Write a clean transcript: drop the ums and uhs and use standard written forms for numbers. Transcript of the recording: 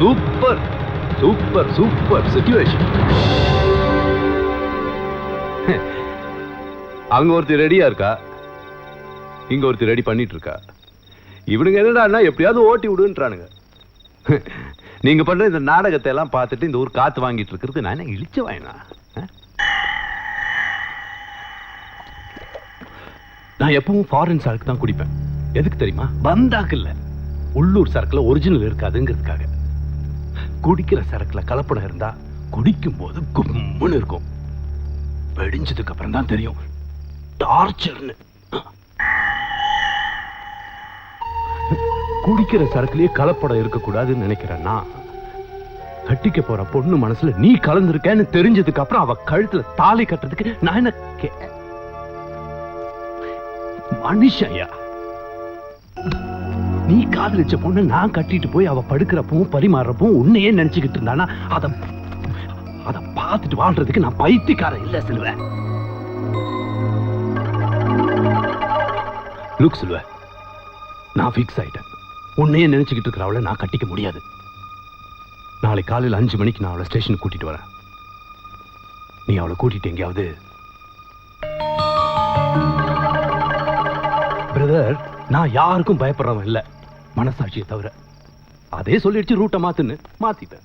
Super super super situation. அங்க ஒருத்தர் ரெடியா இருக்கா, இங்க ஒருத்தர் ரெடி பண்ணிட்டு இருக்கா. இவனுங்க என்னடா எப்படியாவது ஓட்டி விடுன்றானுங்க. நீங்க பண்ற இந்த நாடகத்தை எல்லாம் பார்த்துட்டு இந்த ஊர் காத்து வாங்கிட்டு இருக்கிறது நான் என்ன இழிச்ச வாயினா? நான் எப்பவும் ஃபாரின் சரக்கு தான் குடிப்பேன். எதுக்கு தெரியுமா? பந்தாக்கு இல்ல, உள்ளூர் சரக்குல ஒரிஜினல் இருக்காதுங்கிறதுக்காக. குடிக்கிற சரக்குல கலப்படம் இருந்தா குடிக்கும் போது கும்முன்னு இருக்கும், வெடிஞ்சதுக்கு அப்புறம் தான் தெரியும் டார்ச்சர்னு. குடிக்கிற சரக்குலயே கலப்படம் இருக்கக்கூடாதுன்னு நினைக்கிறேன்னா, கட்டிக்க போற பொண்ணு மனசுல நீ கலந்துருக்கன்னு தெரிஞ்சதுக்கு அப்புறம் அவ கழுத்துல தாலி கட்டுறதுக்கு நான் என்ன மனுஷயா? நீ காதலிச்ச பொண்ணு நான் கட்டிட்டு போய் அவ படுக்கிறப்பவும் பரிமாறப்பவும் உன்னையே நினைச்சுக்கிட்டு இருந்தானா அத பார்த்துட்டு வாழ்றதுக்கு நான் பைத்தியக்காரன் இல்ல செல்வ. லுக் செல்வ, நான் ஃபிக்ஸ் ஆயிட்டேன். உன்னையே நினைச்சுக்கிட்டு இருக்கிற அவளை நான் கட்டிக்க முடியாது. நாளை காலையில் 5 மணிக்கு நான் அவளை ஸ்டேஷனுக்கு கூட்டிட்டு வரேன். நீ அவளை கூட்டிட்டு எங்கேயாவது. பிரதர், நான் யாருக்கும் பயப்படுறவன் இல்ல, மனசாட்சியை தவிர. அதே சொல்லிடுச்சு ரூட்டை மாத்துன்னு மாத்திட்டேன்.